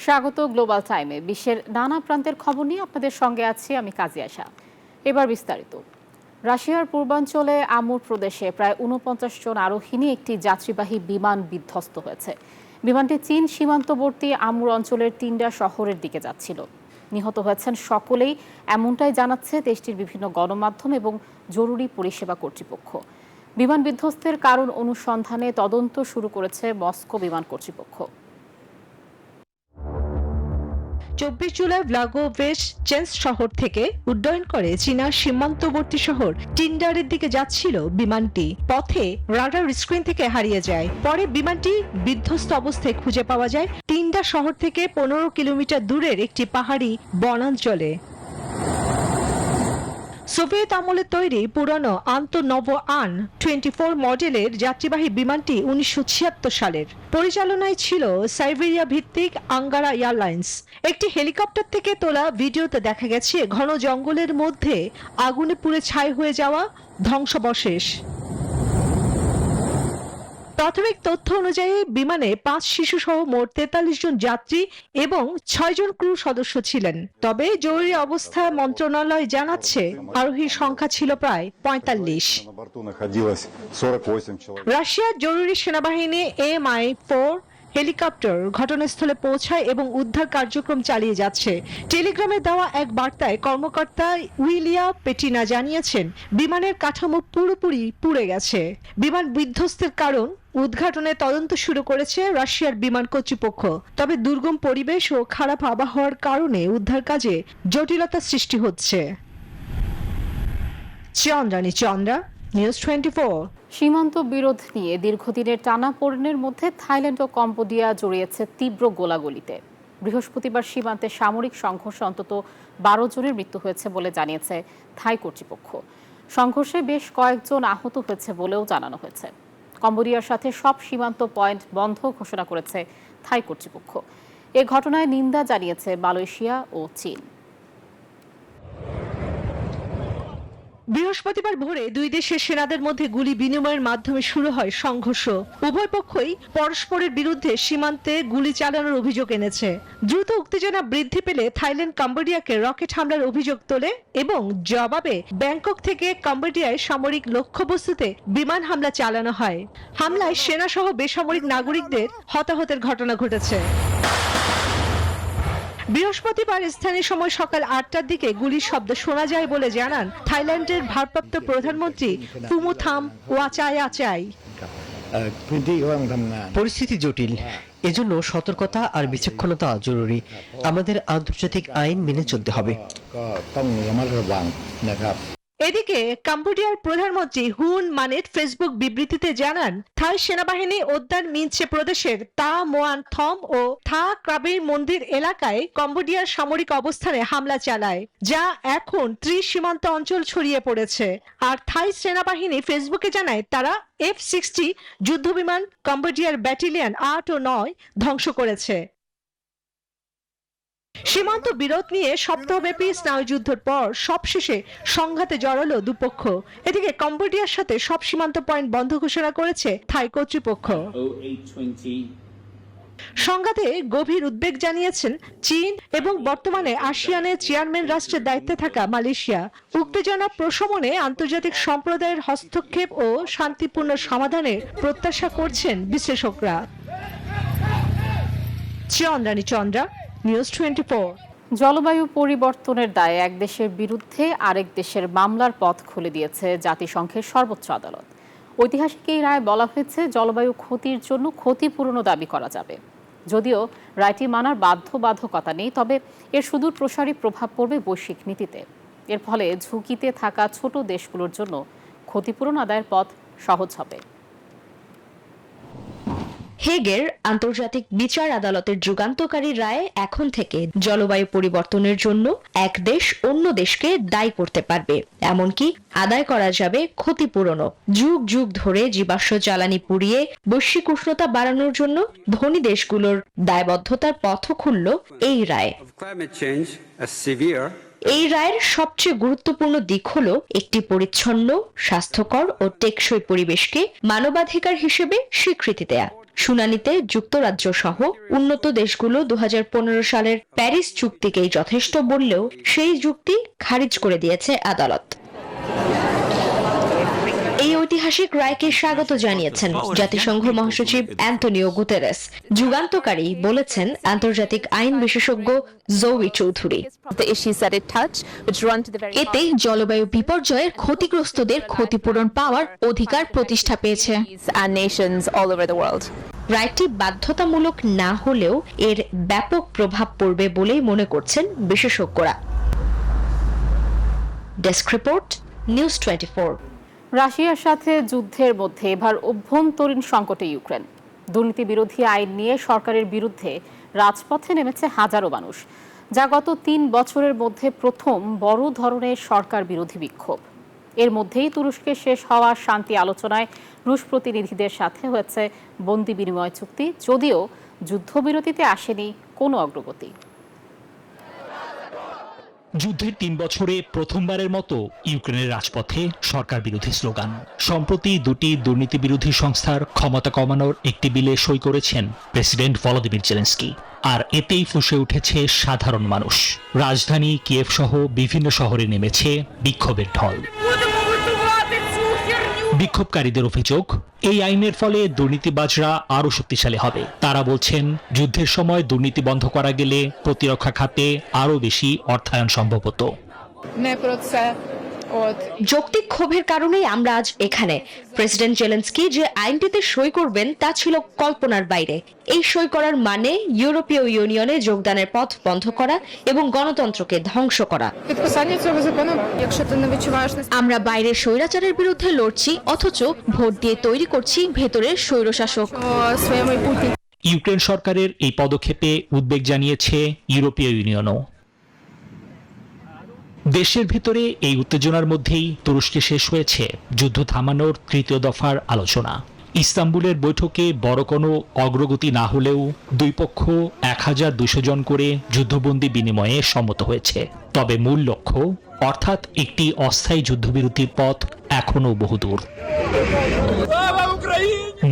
স্বাগত গ্লোবাল টাইমে। বিশ্বের নানা প্রান্তের খবর নিয়ে আপনাদের সঙ্গে আছি আমি কাজী আশা। এবার বিস্তারিত। রাশিয়ার পূর্বাঞ্চলে আমুর প্রদেশে প্রায় ৪৯ জন আরোহী নিয়ে একটি যাত্রীবাহী বিমান বিধ্বস্ত হয়েছে। বিমানটি চীন সীমান্তবর্তী আমুর অঞ্চলের টিন্ডা শহরের দিকে যাচ্ছিল। নিহত হয়েছেন সকলেই, এমনটাই জানাচ্ছে দেশটির বিভিন্ন গণমাধ্যম এবং জরুরি পরিষেবা কর্তৃপক্ষ। বিমান বিধ্বস্তের কারণ অনুসন্ধানে তদন্ত শুরু করেছে মস্কো বিমান কর্তৃপক্ষ। ২৪ জুলাই ভ্লাগোভেচচেন্স শহর থেকে উড্ডয়ন করে চীনার সীমান্তবর্তী শহর টিন্ডারের দিকে যাচ্ছিল বিমানটি। পথে রাডার স্ক্রিন থেকে হারিয়ে যায়। পরে বিমানটি বিধ্বস্ত অবস্থায় খুঁজে পাওয়া যায় টিন্ডা শহর থেকে ১৫ কিলোমিটার দূরের একটি পাহাড়ি বনাঞ্চলে। সোভিয়েত আমলে তৈরি পুরনো আন্তনভ আন-24 মডেলের যাত্রীবাহী বিমানটি ১৯৭৬ সালের। পরিচালনায় ছিল সাইবেরিয়া ভিত্তিক আঙ্গারা এয়ারলাইন্স। একটি হেলিকপ্টার থেকে তোলা ভিডিওতে দেখা গেছে ঘন জঙ্গলের মধ্যে আগুনে পুড়ে ছাই হয়ে যাওয়া ধ্বংসাবশেষ। প্রাথমিক তথ্য অনুযায়ী বিমানে ৫ শিশু সহ মোট ৪৩ জন যাত্রী এবং ৬ জন ক্রু সদস্য ছিলেন। তবে জরুরি অবস্থা মন্ত্রণালয় জানাচ্ছে আরোহীর সংখ্যা ছিল প্রায় ৪৫। রাশিয়ার জরুরি সেনাবাহিনী MI-4 হেলিকপ্টার ঘটনাস্থলে পৌঁছায় এবং উদ্ধার কার্যক্রম চালিয়ে যাচ্ছে। টেলিগ্রামে দেওয়া এক বার্তায় কর্মকর্তা উইলিয়া পেটিনা জানিয়েছেন বিমানের কাঠামো পুরোপুরি পুড়ে গেছে। বিমান বিধ্বস্তের কারণ উদ্ঘাটনে তদন্ত শুরু করেছে রাশিয়ার বিমান কর্তৃপক্ষ। তবে দুর্গম পরিবেশ ও খারাপ আবহাওয়ার কারণে উদ্ধার কাজে জটিলতা সৃষ্টি হচ্ছে। চন্দ্রা, নিউজ 24। সীমান্ত বিরোধ নিয়ে দীর্ঘদিনের টানাপোড়েনের মধ্যে থাইল্যান্ড ও কম্বোডিয়া জড়িয়েছে তীব্র গোলাগুলিতে। বৃহস্পতিবার সীমান্তে সামরিক সংঘর্ষে অন্তত ১২ জনের মৃত্যু হয়েছে বলে জানিয়েছে থাই কর্তৃপক্ষ। সংঘর্ষে বেশ কয়েকজন আহত হয়েছে বলেও জানানো হয়েছে। কম্বোডিয়ার সাথে সব সীমান্ত পয়েন্ট বন্ধ ঘোষণা করেছে থাই কর্তৃপক্ষ। এ ঘটনায় নিন্দা জানিয়েছে মালয়েশিয়া ও চীন। বৃহস্পতিবার ভোরে দুই দেশের সেনাদের মধ্যে গুলি বিনিময়ের মাধ্যমে শুরু হয় সংঘর্ষ। উভয় পক্ষই পরস্পরের বিরুদ্ধে সীমান্তে গুলি চালানোর অভিযোগ এনেছে। দ্রুত উত্তেজনা বৃদ্ধি পেলে থাইল্যান্ড কম্বোডিয়াকে রকেট হামলার অভিযোগ তোলে এবং জবাবে ব্যাংকক থেকে কম্বোডিয়ায় সামরিক লক্ষ্যবস্তুতে বিমান হামলা চালানো হয়। হামলায় সেনাসহ বেসামরিক নাগরিকদের হতাহতের ঘটনা ঘটেছে। বৃহস্পতিবার স্থানীয় সময় সকাল ৮টার দিকে গুলির শব্দ শোনা যায় বলে জানান থাইল্যান্ডের ভারপ্রাপ্ত প্রধানমন্ত্রী ফুমুথাম ওয়াচায়াচাই। পরিস্থিতি জটিল, এজন্য সতর্কতা আর বিচক্ষণতা জরুরি। আমাদের আন্তর্জাতিক আইন মেনে চলতে হবে। এদিকে কম্বোডিয়ার প্রধানমন্ত্রী হুন মানেট ফেসবুক বিবৃতিতে জানান থাই সেনাবাহিনী উদ্যান মিনচে প্রদেশের তা মোয়ান থম ও থা ক্রাবির মন্দির এলাকায় কম্বোডিয়ার সামরিক অবস্থানে হামলা চালায়, যা এখন ত্রিসীমান্ত অঞ্চল ছড়িয়ে পড়েছে। আর থাই সেনাবাহিনী ফেসবুকে জানায় তারা F-60 যুদ্ধবিমান কম্বোডিয়ার ব্যাটালিয়ন ৮ ও ৯ ধ্বংস করেছে। সীমান্ত বিরোধ নিয়ে সপ্তাহব্যাপী স্নায়ুযুদ্ধের পর সবশেষে সংঘাতে জড়ালো দুপক্ষ। এদিকে কম্বোডিয়ার সাথে সব সীমান্ত পয়েন্ট বন্ধ ঘোষণা করেছে থাই কর্তৃপক্ষ। সংঘাতে গভীর উদ্বেগ জানিয়েছেন চীন এবং বর্তমানে আসিয়ানের চেয়ারম্যান রাষ্ট্রের দায়িত্বে থাকা মালয়েশিয়া। উত্তেজনা প্রশমনে আন্তর্জাতিক সম্প্রদায়ের হস্তক্ষেপ ও শান্তিপূর্ণ সমাধানের প্রত্যাশা করছেন বিশ্লেষকরা। চন্দ্রা, নিউজ 24। জলবায়ু পরিবর্তনের দায়ে এক দেশের বিরুদ্ধে আরেক দেশের মামলার পথ খুলে দিয়েছে জাতিসংঘের সর্বোচ্চ আদালত। ঐতিহাসিক এই রায়ে বলা হয়েছে জলবায়ু ক্ষতির জন্য ক্ষতিপূরণও দাবি করা যাবে। যদিও রায়টি মানার বাধ্যবাধকতা নেই, তবে এর সুদূর প্রসারী প্রভাব পড়বে বৈশ্বিক নীতিতে। এর ফলে ঝুঁকিতে থাকা ছোট দেশগুলোর জন্য ক্ষতিপূরণ আদায়ের পথ সহজ হবে। হেগের আন্তর্জাতিক বিচার আদালতের যুগান্তকারী রায় এখন থেকে জলবায়ু পরিবর্তনের জন্য এক দেশ অন্য দেশকে দায়ী করতে পারবে, এমনকি আদায় করা যাবে ক্ষতিপূরণও। যুগ যুগ ধরে জীবাশ্ম জ্বালানি পুড়িয়ে বৈশ্বিক উষ্ণতা বাড়ানোর জন্য ধনী দেশগুলোর দায়বদ্ধতার পথও খুলল এই রায়। এই রায়ের সবচেয়ে গুরুত্বপূর্ণ দিক হলো একটি পরিচ্ছন্ন, স্বাস্থ্যকর ও টেকসই পরিবেশকে মানবাধিকার হিসেবে স্বীকৃতি দেয়া। শুনানিতে যুক্তরাজ্য সহ উন্নত দেশগুলো 2015 সালের প্যারিস চুক্তিকেই যথেষ্ট বললেও সেই যুক্তি খারিজ করে দিয়েছে আদালত। এই ঐতিহাসিক রায়কে স্বাগত জানিয়েছেন জাতিসংঘ মহাসচিব অ্যান্টনিও গুতেরেস। যুগান্তকারী বলেছেন আন্তর্জাতিক আইন বিশেষজ্ঞ জোয়ি চৌধুরী। এতে জলবায়ু বিপর্যয়ের ক্ষতিগ্রস্তদের ক্ষতিপূরণ পাওয়ার অধিকার প্রতিষ্ঠা পেয়েছে। রায়টি বাধ্যতামূলক না হলেও এর ব্যাপক প্রভাব পড়বে বলেই মনে করছেন বিশেষজ্ঞরা। Desk report, news 24। রাশিয়ার সাথে যুদ্ধের মধ্যে এবার অভ্যন্তরীণ সংকটে ইউক্রেন। দুর্নীতি বিরোধী আইন নিয়ে সরকারের বিরুদ্ধে রাজপথে নেমেছে হাজারো মানুষ, যা গত 3 বছরের মধ্যে প্রথম বড় ধরনের সরকার বিরোধী বিক্ষোভ। এর মধ্যেই তুরস্কে শেষ হওয়া শান্তি আলোচনায় রুশ প্রতিনিধিদের সাথে হয়েছে বন্দি বিনিময় চুক্তি, যদিও যুদ্ধবিরতিতে আসেনি কোনো অগ্রগতি। যুদ্ধের 3 বছরে প্রথমবারের মতো ইউক্রেনের রাজপথে সরকার বিরোধী স্লোগান। সম্প্রতি দুটি দুর্নীতি বিরোধী সংস্থার ক্ষমতা কমানোর একটি বিলে সই করেছেন প্রেসিডেন্ট ভলোদিমির জেলেনস্কি। আর এতেই ফুঁসে উঠেছে সাধারণ মানুষ। রাজধানী কিয়েভ সহ বিভিন্ন শহরে নেমেছে বিক্ষোভের ঢল। বিক্ষোভকারীদের অভিযোগ, এই আইনের ফলে দুর্নীতিবাজরা আরো শক্তিশালী হবে। তারা বলছেন, যুদ্ধের সময় দুর্নীতি বন্ধ করা গেলে প্রতিরক্ষা খাতে আরো বেশি অর্থায়ন সম্ভব হতো। যৌক্তিক ক্ষোভের কারণেই আমরা আজ এখানে। প্রেসিডেন্ট জেলেনস্কি যে আইনটিতে সই করবেন তা ছিল কল্পনার বাইরে। এই সই করার মানে ইউরোপীয় ইউনিয়নে যোগদানের পথ বন্ধ করা এবং গণতন্ত্রকে ধ্বংস করা। আমরা বাইরের স্বৈরাচারের বিরুদ্ধে লড়ছি, অথচ ভোট দিয়ে তৈরি করছি ভেতরের স্বৈরশাসক। ইউক্রেন সরকারের এই পদক্ষেপে উদ্বেগ জানিয়েছে ইউরোপীয় ইউনিয়নও। দেশের ভিতরে এই উত্তেজনার মধ্যেই তুরস্কে শেষ হয়েছে যুদ্ধ থামানোর 3য় দফার আলোচনা। ইস্তাম্বুলের বৈঠকে বড় কোনো অগ্রগতি না হলেও দুই পক্ষ 1200 জন করে যুদ্ধবন্দী বিনিময়ে সম্মত হয়েছে। তবে মূল লক্ষ্য, অর্থাৎ একটি অস্থায়ী যুদ্ধবিরতির পথ এখনো বহুদূর।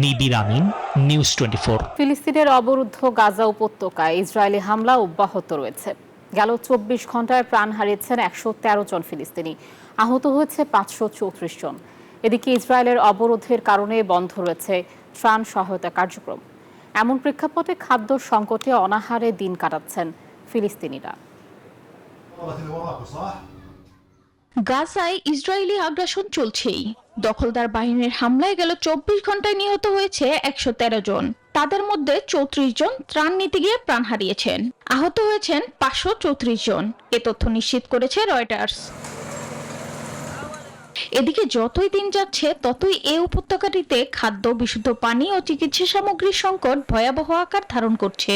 নিবির আমিন, নিউজ 24। ফিলিস্তিনের অবরুদ্ধ গাজা উপত্যকায় ইসরায়েলি হামলা অব্যাহত রয়েছে। গেল 24 ঘন্টায় প্রাণ হারিয়েছেন 113 জন ফিলিস্তিনি, আহত হয়েছে 534 জন। এদিকে ইসরায়েলের অবরোধের কারণে বন্ধ রয়েছে ত্রাণ সহায়তা কার্যক্রম। এমন প্রেক্ষাপটে খাদ্য সংকটে অনাহারে দিন কাটাচ্ছেন ফিলিস্তিনিরা। গাজায় ইসরায়েলি আগ্রাসন চলছেই। দখলদার বাহিনীর হামলায় গেল 24 ঘন্টায় নিহত হয়েছে 113 জন। তাদের মধ্যে 34 জন ত্রাণ নিতে গিয়ে প্রাণ হারিয়েছেন, আহত হয়েছেন 534 জন। এ তথ্য নিশ্চিত করেছে রয়টার্স। এদিকে যতই দিন যাচ্ছে ততই এই উপত্যকাটিতে খাদ্য, বিশুদ্ধ পানি ও চিকিৎসা সামগ্রীর সংকট ভয়াবহ আকার ধারণ করছে।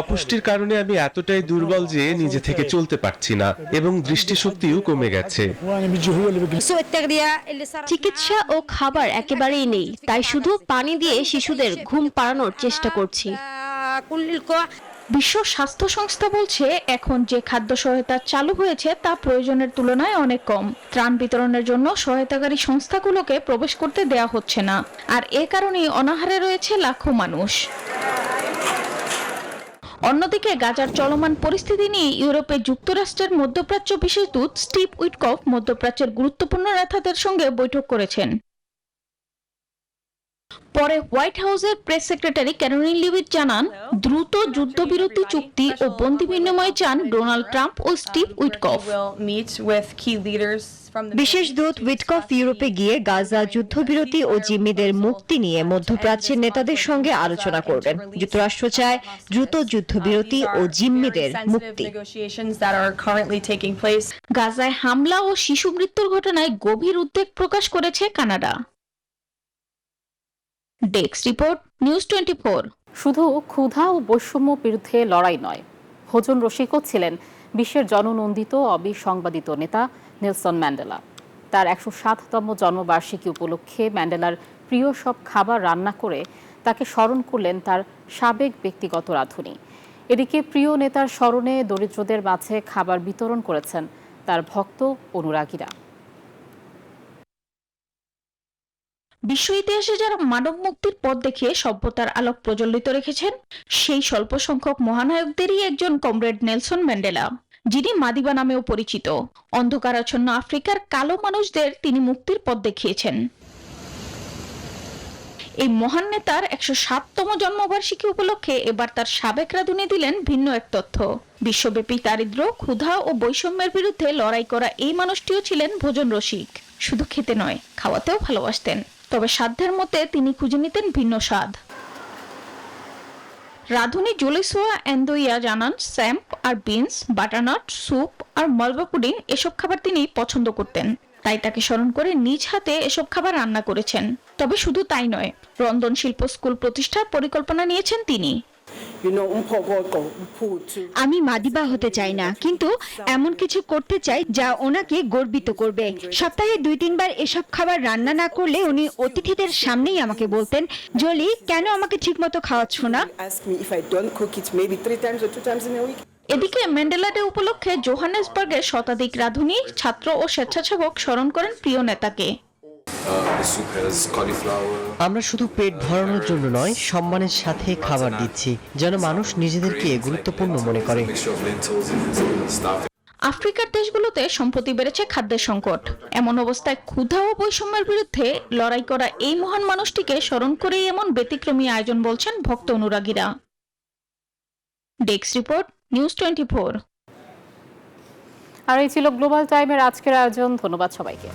অপুষ্টির কারণে আমি এতটাই দুর্বল যে নিজে থেকে চলতে পারছি না এবং দৃষ্টিশক্তিও কমে গেছে। চিকিৎসা ও খাবার একেবারেই নেই, তাই শুধু পানি দিয়ে শিশুদের ঘুম পাড়ানোর চেষ্টা করছি। বিশ্ব স্বাস্থ্য সংস্থা বলছে, এখন যে খাদ্য সহায়তা চালু হয়েছে তা প্রয়োজনের তুলনায় অনেক কম। ত্রাণ বিতরণের জন্য সহায়তাকারী সংস্থাগুলোকে প্রবেশ করতে দেয়া হচ্ছে না, আর এ কারণেই অনাহারে রয়েছে লাখো মানুষ। অন্যদিকে গাজার চলমান পরিস্থিতি নিয়ে ইউরোপে যুক্তরাষ্ট্রের মধ্যপ্রাচ্য বিশেষ দূত স্টিভ উইটকফ মধ্যপ্রাচ্যের গুরুত্বপূর্ণ নেতাদের সঙ্গে বৈঠক করেছেন। পরে হোয়াইট হাউসের প্রেস সেক্রেটারি ক্যারোলিন লিভিট জানান, দ্রুত যুদ্ধবিরতি চুক্তি ও বন্দি বিনিময় চান ডোনাল্ড ট্রাম্প ও স্টিভ উইটকফ। বিশেষ দূত উইটকফ ইউরোপে গিয়ে গাজা যুদ্ধবিরতি ও জিম্মিদের মুক্তি নিয়ে মধ্যপ্রাচ্যের নেতাদের সঙ্গে আলোচনা করবেন। যুক্তরাষ্ট্র চায় দ্রুত যুদ্ধবিরতি ও জিম্মিদের মুক্তি। গাজায় হামলা ও শিশু মৃত্যুর ঘটনায় গভীর উদ্বেগ প্রকাশ করেছে কানাডা। Desk report, news 24। শুধু ক্ষুধা ও বৈষম্য বিরুদ্ধে লড়াই নয়, ভোজন রসিকও ছিলেন বিশ্বের জননন্দিত অবিসংবাদিত নেতা নেলসন ম্যান্ডেলা। তার 107তম জন্মবার্ষিকী উপলক্ষে ম্যান্ডেলার প্রিয় সব খাবার রান্না করে তাকে স্মরণ করলেন তার সাবেক ব্যক্তিগত রাঁধুনি। এদিকে প্রিয় নেতার স্মরণে দরিদ্রদের মাঝে খাবার বিতরণ করেছেন তার ভক্ত অনুরাগীরা। বিশ্ব ইতিহাসে যারা মানব মুক্তির পথ দেখিয়ে সভ্যতার আলোক প্রজ্বলিত রেখেছেন সেই স্বল্প সংখ্যক মহানায়কদেরই একজন কমরেড নেলসন ম্যান্ডেলা, যিনি মাদিবা নামেও পরিচিত। অন্ধকারাচ্ছন্ন আফ্রিকার কালো মানুষদের তিনি মুক্তির পথ দেখিয়েছেন। এই মহান নেতার 107তম জন্মবার্ষিকী উপলক্ষে এবার তার সাবেক রাঁধুনি দিলেন ভিন্ন এক তথ্য। বিশ্বব্যাপী দারিদ্র্য, ক্ষুধা ও বৈষম্যের বিরুদ্ধে লড়াই করা এই মানুষটিও ছিলেন ভোজন রসিক। শুধু খেতে নয়, খাওয়াতেও ভালোবাসতেন। তবে সাধ্যের মতে তিনি খুঁজে নিতেন ভিন্ন স্বাদ। রাঁধুনি জোলিসোয়া এন্দোইয়া জানান স্যাম্প আর বিনস, বাটারনাট, স্যুপ আর মালবা পুডিং এসব খাবার তিনি পছন্দ করতেন। তাই তাকে স্মরণ করে নিজ হাতে এসব খাবার রান্না করেছেন। তবে শুধু তাই নয়, রন্ধন শিল্প স্কুল প্রতিষ্ঠার পরিকল্পনা নিয়েছেন তিনি। আমি মাদিবা হতে চাই না, কিন্তু এমন কিছু করতে চাই যা ওনাকে গর্বিত করবে। সপ্তাহে 2-3 বার এসব খাবার রান্না না করলে উনি অতিথিদের সামনেই আমাকে বলতেন, জলি কেন আমাকে ঠিকমতো খাওয়াচ্ছ না। এদিকে ম্যান্ডেলা ডে উপলক্ষে জোহানেসবার্গের শতাধিক রাঁধুনি, ছাত্র ও স্বেচ্ছাসেবক স্মরণ করেন প্রিয় নেতাকে। আমরা শুধু পেট ভরানোর জন্য নয়, সম্মানের সাথে খাবার দিচ্ছি যেন মানুষ নিজেদেরকে গুরুত্বপূর্ণ মনে করে। আফ্রিকার দেশগুলোতে সম্প্রতি বেড়েছে খাদ্যের সংকট। এমন অবস্থায় ক্ষুধা ও বৈষম্যের বিরুদ্ধে লড়াই করা এই মহান মানুষটিকে স্মরণ করেই এমন ব্যতিক্রমী আয়োজন বলছেন ভক্ত অনুরাগীরা। Desk report, news 24। আর এই ছিল গ্লোবাল টাইমের আজকের আয়োজন। ধন্যবাদ সবাইকে।